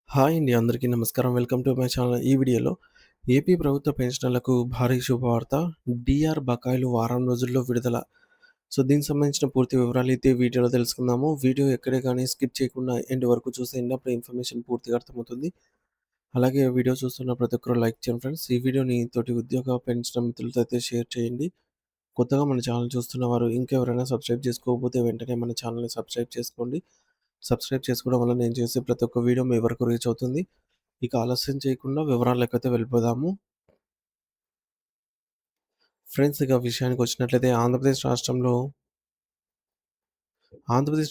Hi అండి. అందరికీ నమస్కారం. Welcome to my channel. ఈ వీడియోలో ఏపీ ప్రభుత్వ పెన్షనర్లకు భారీ శుభవార్త. డీఆర్ బకాయిలు వారం రోజుల్లో విడుదల. దీనికి సంబంధించిన పూర్తి వివరాలు అయితే వీడియోలో తెలుసుకుందాము. వీడియో ఎక్కడే గానీ స్కిప్ చేయకుండా ఎండ్ వరకు చూసేయండి. అప్పుడు ఇన్ఫర్మేషన్ పూర్తిగా అర్థమవుతుంది. అలాగే వీడియో చూస్తున్న ప్రతి ఒక్కరు లైక్ చేయండి ఫ్రెండ్స్. ఈ వీడియోని తోటి ఉద్యోగ పెన్షన్ మిత్రులతో అయితే షేర్ చేయండి. కొత్తగా మన ఛానల్ చూస్తున్నవారు ఇంకెవరైనా సబ్స్క్రైబ్ చేసుకోకపోతే వెంటనే మన ఛానల్‌ని సబ్స్క్రైబ్ చేసుకోండి. సబ్స్క్రైబ్ చేసుకోవడం వల్ల నేను చేసే ప్రతి ఒక్క వీడియో మీ వరకు రీచ్ అవుతుంది. ఇక ఆలస్యం చేయకుండా వివరాల్లోకైతే వెళ్ళిపోదాము. ఫ్రెండ్స్ ఇక విషయానికొచ్చినట్లయితే ఆంధ్రప్రదేశ్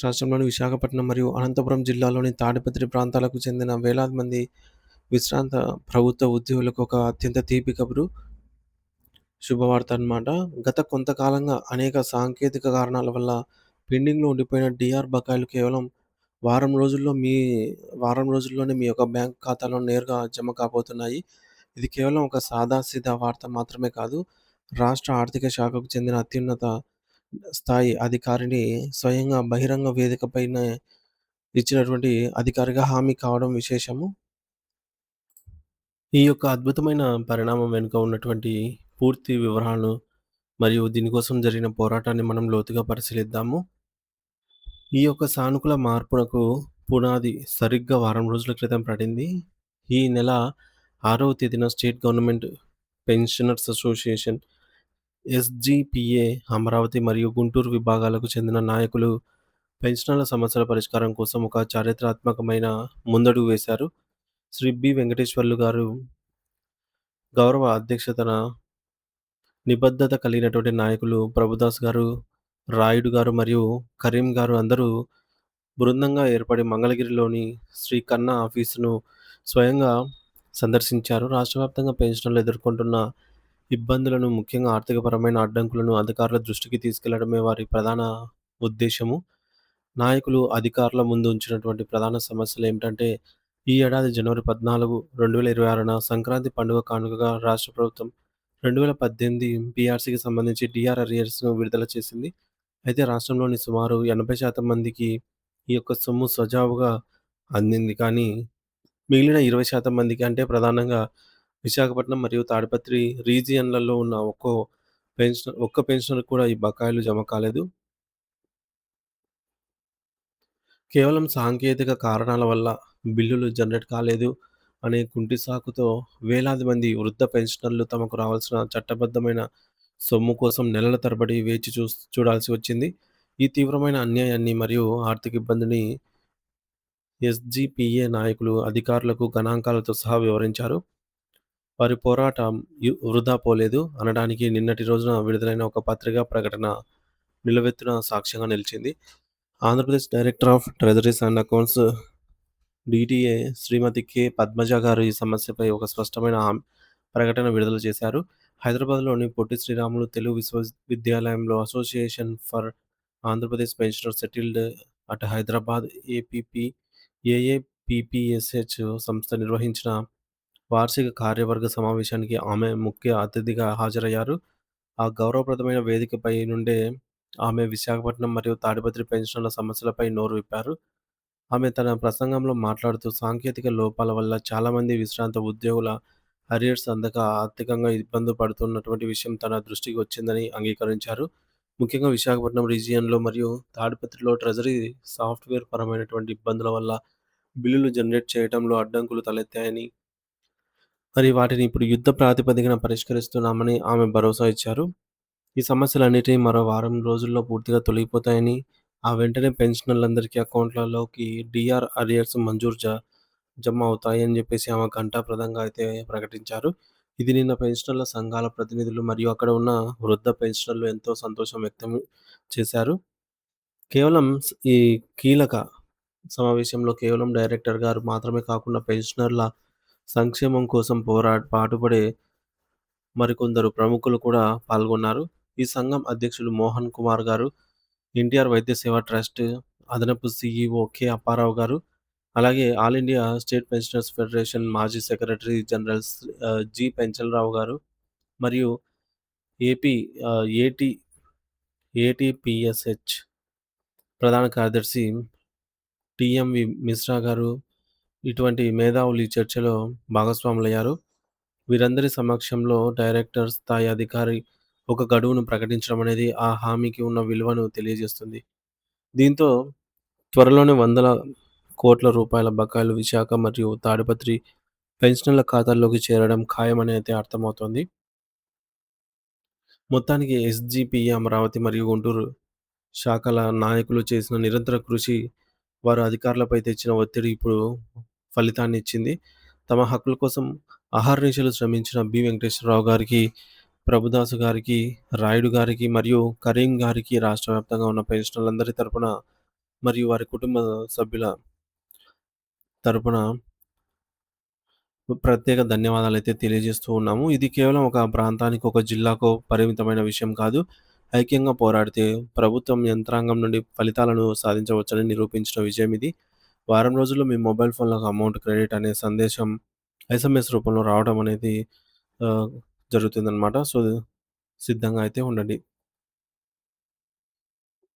రాష్ట్రంలోని విశాఖపట్నం మరియు అనంతపురం జిల్లాలోని తాడిపత్రి ప్రాంతాలకు చెందిన వేలాది మంది విశ్రాంత ప్రభుత్వ ఉద్యోగులకు ఒక అత్యంత తీపి కబురు. శుభవార్త అన్నమాట. గత కొంతకాలంగా అనేక సాంకేతిక కారణాల వల్ల పెండింగ్‌లో ఉండిపోయిన డీఆర్ బకాయిలు కేవలం వారం రోజుల్లో మీ వారం రోజుల్లోనే మీ యొక్క బ్యాంక్ ఖాతాలో నేరుగా జమ కాబోతున్నాయి. ఇది కేవలం ఒక సాదాసీదా వార్త మాత్రమే కాదు. రాష్ట్ర ఆర్థిక శాఖకు చెందిన అత్యున్నత స్థాయి అధికారిని స్వయంగా బహిరంగ వేదిక పైనే ఇచ్చినటువంటి అధికారిగా హామీ కావడం విశేషము. ఈ యొక్క అద్భుతమైన పరిణామం వెనుక ఉన్నటువంటి పూర్తి వివరాలను మరియు దీనికోసం జరిగిన పోరాటాన్ని మనం లోతుగా పరిశీలిద్దాము. ఈ యొక్క సానుకూల మార్పునకు పునాది సరిగ్గా వారం రోజుల క్రితం పడింది. ఈ నెల 6వ తేదీన state government pensioners association SGPA Amaravati మరియు గుంటూరు విభాగాలకు చెందిన నాయకులు పెన్షనర్ల సమస్యల పరిష్కారం కోసం ఒక చారిత్రాత్మకమైన ముందడుగు వేశారు. శ్రీ బి. వెంకటేశ్వర్లు గారు గౌరవ అధ్యక్షతన నిబద్ధత కలిగినటువంటి నాయకులు ప్రభుదాస్ గారు, రాయుడు గారు మరియు కరీం గారు అందరూ బృందంగా ఏర్పడి మంగళగిరిలోని శ్రీ కన్నా ఆఫీసును స్వయంగా సందర్శించారు. రాష్ట్ర వ్యాప్తంగా పెన్షనర్లు ఎదుర్కొంటున్న ఇబ్బందులను, ముఖ్యంగా ఆర్థికపరమైన అడ్డంకులను అధికారుల దృష్టికి తీసుకెళ్లడమే వారి ప్రధాన ఉద్దేశ్యము. నాయకులు అధికారుల ముందు ఉంచినటువంటి ప్రధాన సమస్యలేమిటంటే, ఈ ఏడాది జనవరి 14, 2026న సంక్రాంతి పండుగ కానుకగా రాష్ట్ర ప్రభుత్వం 2018 పీఆర్సీకి సంబంధించి డీఆర్ అరియర్స్‌ను విడుదల చేసింది. అయితే రాష్ట్రంలోని సుమారు 80% మందికి ఈ యొక్క సొమ్ము సజావుగా అందింది. కానీ మిగిలిన 20% మందికి, అంటే ప్రధానంగా విశాఖపట్నం మరియు తాడిపత్రి రీజియన్‌లలో ఉన్న ఒక్క పెన్షనర్‌కి కూడా ఈ బకాయిలు జమ కాలేదు. కేవలం సాంకేతిక కారణాల వల్ల బిల్లులు జనరేట్ కాలేదు అనే కుంటి సాకుతో వేలాది మంది వృద్ధ పెన్షనర్లు తమకు రావాల్సిన చట్టబద్ధమైన సొమ్ము కోసం నెలల తరబడి వేచి చూడాల్సి వచ్చింది. ఈ తీవ్రమైన అన్యాయాన్ని మరియు ఆర్థిక ఇబ్బందిని ఎస్‌జీపీఏ నాయకులు అధికారులకు గణాంకాలతో సహా వివరించారు. వారి పోరాటం వృధా పోలేదు అనడానికి నిన్నటి రోజున విడుదలైన ఒక పత్రికా ప్రకటన నిలువెత్తున సాక్ష్యంగా నిలిచింది. Andhra Pradesh director of treasuries and accounts DTA Shrimati K. Padmaja garu ఈ సమస్యపై ఒక స్పష్టమైన ప్రకటన విడుదల చేశారు. హైదరాబాద్‌లోని పొట్టి శ్రీరాములు తెలుగు విశ్వవిద్యాలయంలో association for Andhra Pradesh pensioners settled at Hyderabad AAPPSH సంస్థ నిర్వహించిన వార్షిక కార్యవర్గ సమావేశానికి ఆమె ముఖ్య అతిథిగా హాజరయ్యారు. ఆ గౌరవప్రదమైన వేదికపై నుండే ఆమె విశాఖపట్నం మరియు తాడిపత్రి పెన్షనర్ల సమస్యలపై నోరు విప్పారు. ఆమె తన ప్రసంగంలో మాట్లాడుతూ సాంకేతిక లోపాల వల్ల చాలామంది విశ్రాంత ఉద్యోగుల అరియర్స్ అందక ఆర్థికంగా ఇబ్బందులు పడుతున్నటువంటి విషయం తన దృష్టికి వచ్చిందని అంగీకరించారు. ముఖ్యంగా విశాఖపట్నం రీజియన్‌లో మరియు తాడిపత్రిలో ట్రెజరీ సాఫ్ట్‌వేర్ పరమైనటువంటి ఇబ్బందుల వల్ల బిల్లులు జనరేట్ చేయడంలో అడ్డంకులు తలెత్తాయని, మరి వాటిని ఇప్పుడు యుద్ధ ప్రాతిపదికన పరిష్కరిస్తున్నామని ఆమె భరోసా ఇచ్చారు. ఈ సమస్యలన్నిటిని మరో వారం రోజుల్లో పూర్తిగా తొలగిపోతాయని, ఆ వెంటనే పెన్షనర్లందరికీ అకౌంట్‌లలోకి డీఆర్ అరియర్స్ మంజూరు జమ అవుతాయని జెప్పేసి ఆమె ఘంటాప్రదంగా అయితే ప్రకటించారు. ఇది నిన్న పెన్షనర్ల సంఘాల ప్రతినిధులు మరియు అక్కడ ఉన్న వృద్ధ పెన్షనర్లు ఎంతో సంతోషం వ్యక్తం చేశారు. కేవలం ఈ కీలక సమావేశంలో కేవలం డైరెక్టర్ గారు మాత్రమే కాకుండా పెన్షనర్ల సంక్షేమం కోసం పాటుపడే మరికొందరు ప్రముఖులు కూడా పాల్గొన్నారు. ఈ సంఘం అధ్యక్షులు మోహన్ కుమార్ గారు, ఎన్టీఆర్ వైద్య సేవా ట్రస్ట్ అదనపు సీఈఓ కె. అప్పారావు గారు, అలాగే all India state pensioners federation మాజీ సెక్రటరీ జనరల్ జి. పెంచలరావు గారు మరియు ఏపీ ఆహ్, ఏటీ ఏటీపీఎస్‌హెచ్ ప్రధాన కార్యదర్శి టీఎంవి మిశ్రా గారు, ఇటువంటి మేధావులు ఈ చర్చలో భాగస్వాములయ్యారు. వీరందరి సమక్షంలో డైరెక్టర్ స్థాయి అధికారి ఒక గడువును ప్రకటించడం అనేది ఆ హామీకి ఉన్న విలువను తెలియజేస్తుంది. దీంతో త్వరలోనే వందల కోట్ల రూపాయల బకాయిలు విశాఖ మరియు తాడిపత్రి పెన్షనర్ల ఖాతాల్లోకి చేరడం ఖాయమని అయితే అర్థమవుతోంది. మొత్తానికి ఎస్‌జీపీఏ అమరావతి మరియు గుంటూరు శాఖల నాయకులు చేసిన నిరంతర కృషి, వారు అధికారులపై తెచ్చిన ఒత్తిడి ఇప్పుడు ఫలితాన్నిచ్చింది. తమ హక్కుల కోసం అహర్నిశలు శ్రమించిన బి. వెంకటేశ్వరరావు గారికి, ప్రభుదాసు గారికి, రాయుడు గారికి మరియు కరీం గారికి రాష్ట్ర వ్యాప్తంగా ఉన్న పెన్షనర్లందరి తరపున మరియు వారి కుటుంబ సభ్యుల తరపున ప్రత్యేక ధన్యవాదాలైతే తెలియజేస్తూ ఉన్నాము. ఇది కేవలం ఒక ప్రాంతానికి, ఒక జిల్లాకో పరిమితమైన విషయం కాదు. ఐక్యంగా పోరాడితే ప్రభుత్వం యంత్రాంగం నుండి ఫలితాలను సాధించవచ్చని నిరూపించిన విజయం ఇది. వారం రోజుల్లో మీ మొబైల్ ఫోన్‌లకు అమౌంట్ క్రెడిట్ అనే సందేశం ఎస్ఎంఎస్ రూపంలో రావడం అనేది ఆహ్, జరుగుతుందనమాట. సో, సిద్ధంగా అయితే ఉండండి.